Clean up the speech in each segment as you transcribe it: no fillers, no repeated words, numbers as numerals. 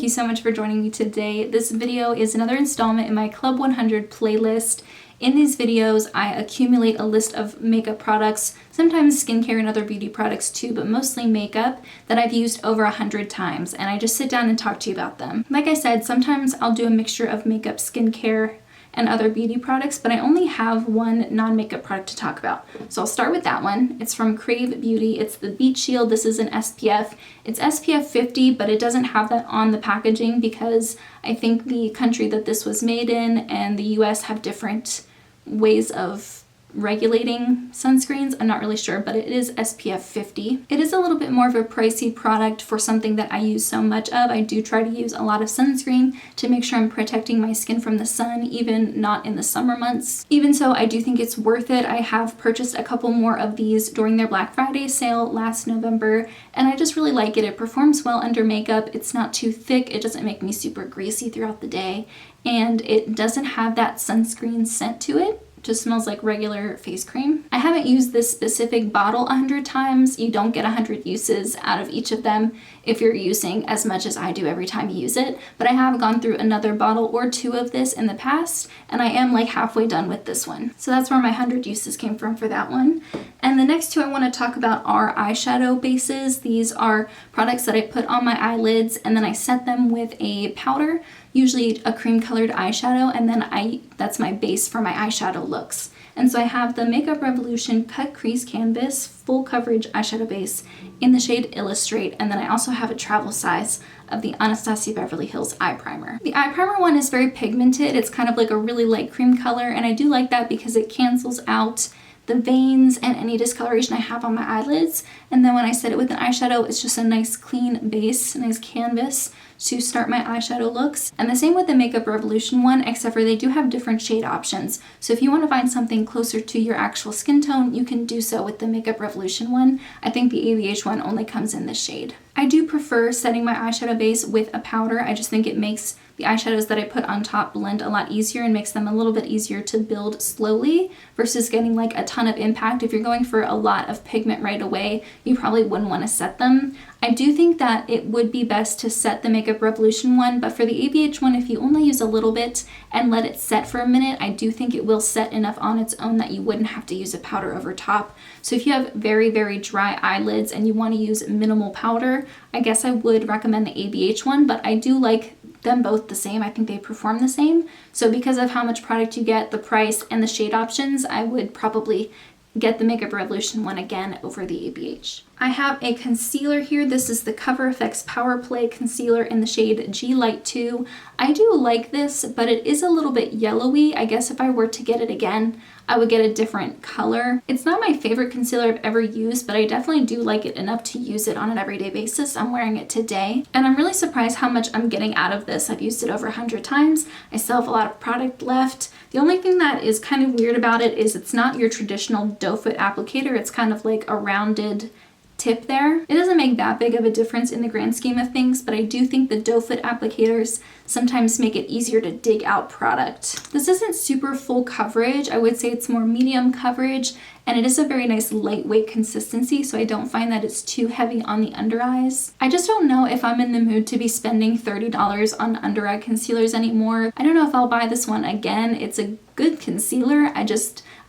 thank you so much for joining me today. This video is another installment in my Club 100 playlist. In these videos, I accumulate a list of makeup products, sometimes skincare and other beauty products too, but mostly makeup that I've used over 100 times, and I just sit down and talk to you about them. Like I said, sometimes I'll do a mixture of makeup, skincare, and other beauty products, but I only have one non-makeup product to talk about. So I'll start with that one. It's from Crave Beauty. It's the Beach Shield. This is an SPF. It's SPF 50, but it doesn't have that on the packaging because I think the country that this was made in and the US have different ways of regulating sunscreens. I'm not really sure, but it is SPF 50. It is a little bit more of a pricey product for something that I use so much of. I do try to use a lot of sunscreen to make sure I'm protecting my skin from the sun, even not in the summer months. Even so, I do think it's worth it. I have purchased a couple more of these during their Black Friday sale last November, and I just really like it. It performs well under makeup. It's not too thick. It doesn't make me super greasy throughout the day, and it doesn't have that sunscreen scent to it. Just smells like regular face cream. I haven't used this specific bottle 100 times. You don't get 100 uses out of each of them if you're using as much as I do every time you use it, but I have gone through another bottle or two of this in the past, and I am like halfway done with this one. So that's where my 100 uses came from for that one. And the next two I want to talk about are eyeshadow bases. These are products that I put on my eyelids and then I set them with a powder, usually a cream colored eyeshadow, and then that's my base for my eyeshadow looks. And so I have the Makeup Revolution Cut Crease Canvas Full Coverage Eyeshadow Base in the shade Illustrate, and then I also have a travel size of the Anastasia Beverly Hills Eye Primer. The eye primer one is very pigmented. It's kind of like a really light cream color, and I do like that because it cancels out the veins and any discoloration I have on my eyelids. And then when I set it with an eyeshadow, it's just a nice clean base, nice canvas to start my eyeshadow looks. And the same with the Makeup Revolution one, except for they do have different shade options. So if you want to find something closer to your actual skin tone, you can do so with the Makeup Revolution one. I think the ABH one only comes in this shade. I do prefer setting my eyeshadow base with a powder. I just think it makes the eyeshadows that I put on top blend a lot easier and makes them a little bit easier to build slowly versus getting like a ton of impact. If you're going for a lot of pigment right away, you probably wouldn't want to set them. I do think that it would be best to set the Makeup Revolution one, but for the ABH one, if you only use a little bit and let it set for a minute, I do think it will set enough on its own that you wouldn't have to use a powder over top. So if you have very, very dry eyelids and you want to use minimal powder, I guess I would recommend the ABH one, but I do like them both the same. I think they perform the same. So because of how much product you get, the price, and the shade options, I would probably get the Makeup Revolution one again over the ABH. I have a concealer here. This is the Cover FX Power Play Concealer in the shade G Light 2. I do like this, but it is a little bit yellowy. I guess if I were to get it again, I would get a different color. It's not my favorite concealer I've ever used, but I definitely do like it enough to use it on an everyday basis. I'm wearing it today, and I'm really surprised how much I'm getting out of this. I've used it over 100 times. I still have a lot of product left. The only thing that is kind of weird about it is it's not your traditional doe foot applicator. It's kind of like a rounded tip there. It doesn't make that big of a difference in the grand scheme of things, but I do think the doe foot applicators sometimes make it easier to dig out product. This isn't super full coverage. I would say it's more medium coverage, and it is a very nice lightweight consistency, so I don't find that it's too heavy on the under eyes. I just don't know if I'm in the mood to be spending $30 on under eye concealers anymore. I don't know if I'll buy this one again. It's a good concealer.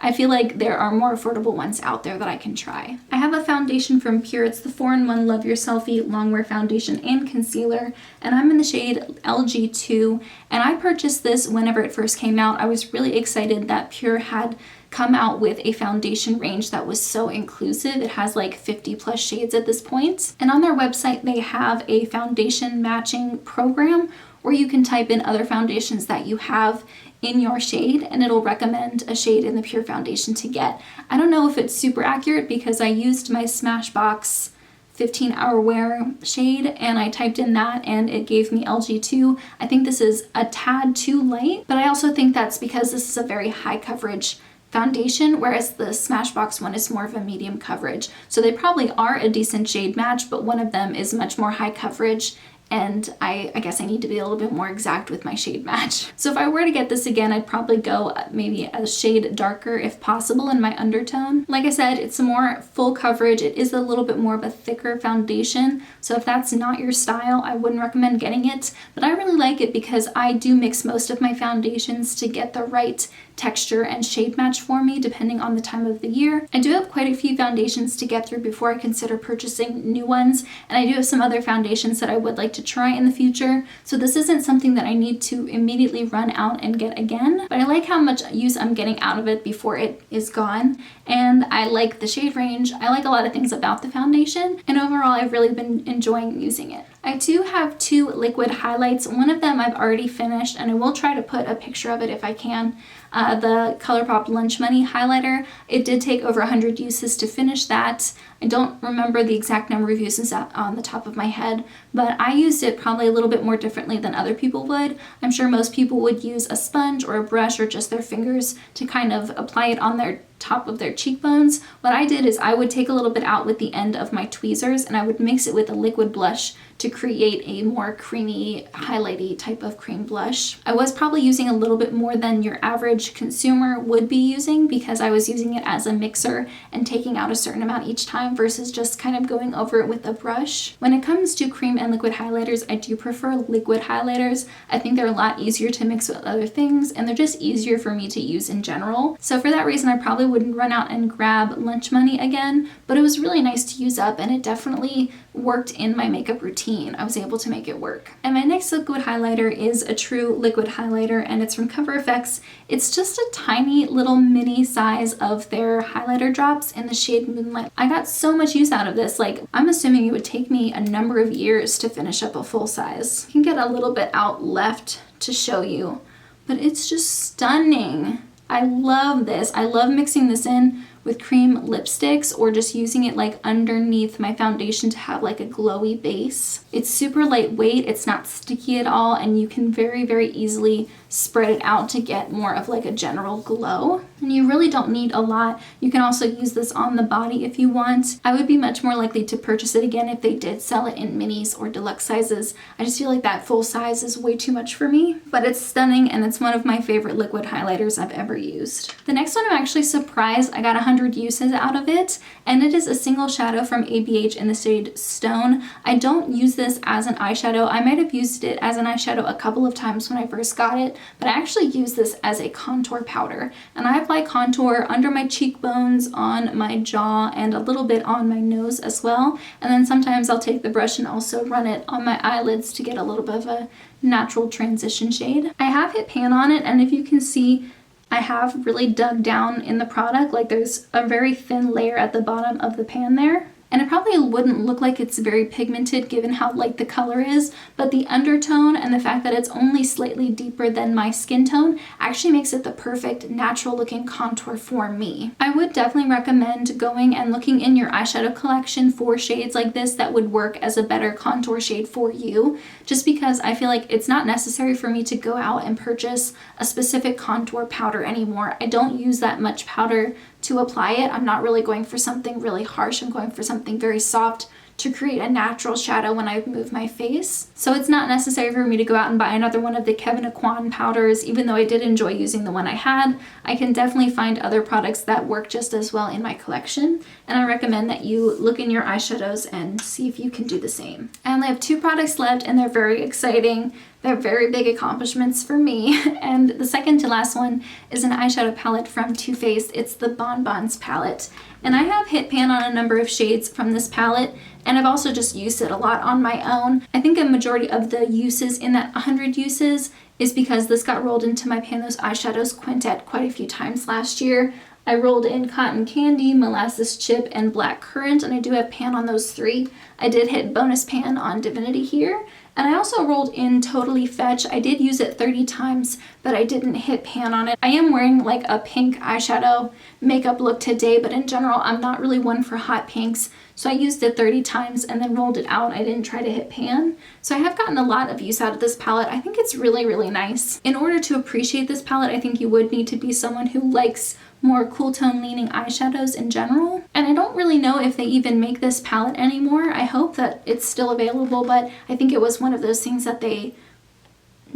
I feel like there are more affordable ones out there that I can try. I have a foundation from Pure. It's the 4-in-1 Love Your Selfie Longwear Foundation and Concealer, and I'm in the shade LG2, and I purchased this whenever it first came out. I was really excited that Pure had come out with a foundation range that was so inclusive. It has like 50 plus shades at this point. And on their website, they have a foundation matching program where you can type in other foundations that you have in your shade, and it'll recommend a shade in the Pure foundation to get. I don't know if it's super accurate because I used my Smashbox 15-hour wear shade and I typed in that and it gave me LG2. I think this is a tad too light, but I also think that's because this is a very high coverage foundation, whereas the Smashbox one is more of a medium coverage. So they probably are a decent shade match, but one of them is much more high coverage and I guess I need to be a little bit more exact with my shade match. So if I were to get this again, I'd probably go maybe a shade darker if possible in my undertone. Like I said, it's more full coverage. It is a little bit more of a thicker foundation, so if that's not your style, I wouldn't recommend getting it, but I really like it because I do mix most of my foundations to get the right texture and shade match for me depending on the time of the year. I do have quite a few foundations to get through before I consider purchasing new ones, and I do have some other foundations that I would like to try in the future, so this isn't something that I need to immediately run out and get again, but I like how much use I'm getting out of it before it is gone, and I like the shade range. I like a lot of things about the foundation, and overall I've really been enjoying using it. I do have 2 liquid highlights. One of them I've already finished, and I will try to put a picture of it if I can. The Colourpop Lunch Money highlighter. It did take over 100 uses to finish that. I don't remember the exact number of uses on the top of my head, but I used it probably a little bit more differently than other people would. I'm sure most people would use a sponge or a brush or just their fingers to kind of apply it on their top of their cheekbones. What I did is I would take a little bit out with the end of my tweezers and I would mix it with a liquid blush to create a more creamy, highlighty type of cream blush. I was probably using a little bit more than your average consumer would be using because I was using it as a mixer and taking out a certain amount each time versus just kind of going over it with a brush. When it comes to cream and liquid highlighters, I do prefer liquid highlighters. I think they're a lot easier to mix with other things and they're just easier for me to use in general. So for that reason, I probably wouldn't run out and grab Lunch Money again, but it was really nice to use up and it definitely worked in my makeup routine. I was able to make it work. And my next liquid highlighter is a true liquid highlighter and it's from Cover FX. It's just a tiny little mini size of their highlighter drops in the shade Moonlight. I got so much use out of this. Like, I'm assuming it would take me a number of years to finish up a full size. You can get a little bit out left to show you, but it's just stunning. I love this. I love mixing this in with cream lipsticks or just using it like underneath my foundation to have like a glowy base. It's super lightweight, it's not sticky at all, and you can very, very easily spread it out to get more of like a general glow. And you really don't need a lot. You can also use this on the body if you want. I would be much more likely to purchase it again if they did sell it in minis or deluxe sizes. I just feel like that full size is way too much for me, but it's stunning and it's one of my favorite liquid highlighters I've ever used. The next one I'm actually surprised I got 100 uses out of it, and it is a single shadow from ABH in the shade Stone. I don't use this as an eyeshadow. I might have used it as an eyeshadow a couple of times when I first got it, but I actually use this as a contour powder, and I apply contour under my cheekbones, on my jaw, and a little bit on my nose as well, and then sometimes I'll take the brush and also run it on my eyelids to get a little bit of a natural transition shade. I have hit pan on it, and if you can see, I have really dug down in the product. Like, there's a very thin layer at the bottom of the pan there. And it probably wouldn't look like it's very pigmented given how light the color is, but the undertone and the fact that it's only slightly deeper than my skin tone actually makes it the perfect natural looking contour for me. I would definitely recommend going and looking in your eyeshadow collection for shades like this that would work as a better contour shade for you, just because I feel like it's not necessary for me to go out and purchase a specific contour powder anymore. I don't use that much powder to apply it. I'm not really going for something really harsh. I'm going for something very soft to create a natural shadow when I move my face. So it's not necessary for me to go out and buy another one of the Kevyn Aucoin powders. Even though I did enjoy using the one I had, I can definitely find other products that work just as well in my collection. And I recommend that you look in your eyeshadows and see if you can do the same. I only have 2 products left and they're very exciting. They're very big accomplishments for me. And the second to last one is an eyeshadow palette from Too Faced. It's the Bonbons palette. And I have hit pan on a number of shades from this palette, and I've also just used it a lot on my own. I think a majority of the uses in that 100 uses is because this got rolled into my Pan Those Eyeshadows quintet quite a few times last year. I rolled in Cotton Candy, Molasses Chip, and Black Currant, and I do have pan on those 3. I did hit bonus pan on Divinity here, and I also rolled in Totally Fetch. I did use it 30 times, but I didn't hit pan on it. I am wearing like a pink eyeshadow makeup look today, but in general, I'm not really one for hot pinks. So I used it 30 times and then rolled it out. I didn't try to hit pan. So I have gotten a lot of use out of this palette. I think it's really, really nice. In order to appreciate this palette, I think you would need to be someone who likes more cool tone leaning eyeshadows in general. And I don't really know if they even make this palette anymore. I hope that it's still available, but I think it was one of those things that they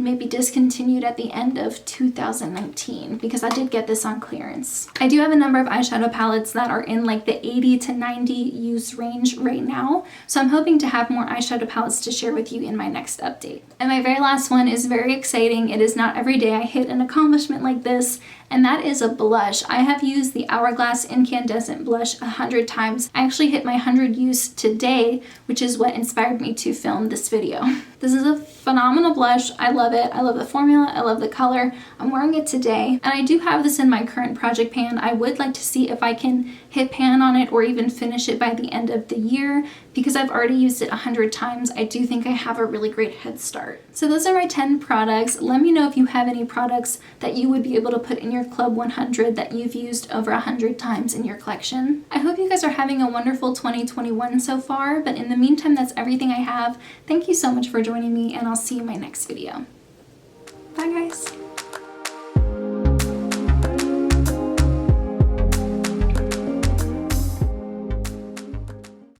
maybe discontinued at the end of 2019, because I did get this on clearance. I do have a number of eyeshadow palettes that are in like the 80 to 90 use range right now, so I'm hoping to have more eyeshadow palettes to share with you in my next update. And my very last one is very exciting. It is not every day I hit an accomplishment like this, and that is a blush. I have used the Hourglass Incandescent blush 100 times. I actually hit my 100 use today, which is what inspired me to film this video. This is a phenomenal blush. I love it. I love the formula. I love the color. I'm wearing it today, and I do have this in my current project pan. I would like to see if I can hit pan on it or even finish it by the end of the year, because I've already used it 100 times. I do think I have a really great head start. So those are my 10 products. Let me know if you have any products that you would be able to put in your Club 100 that you've used over 100 times in your collection. I hope you guys are having a wonderful 2021 so far, but in the meantime, that's everything I have. Thank you so much for joining me, and I'll see you in my next video. Bye guys!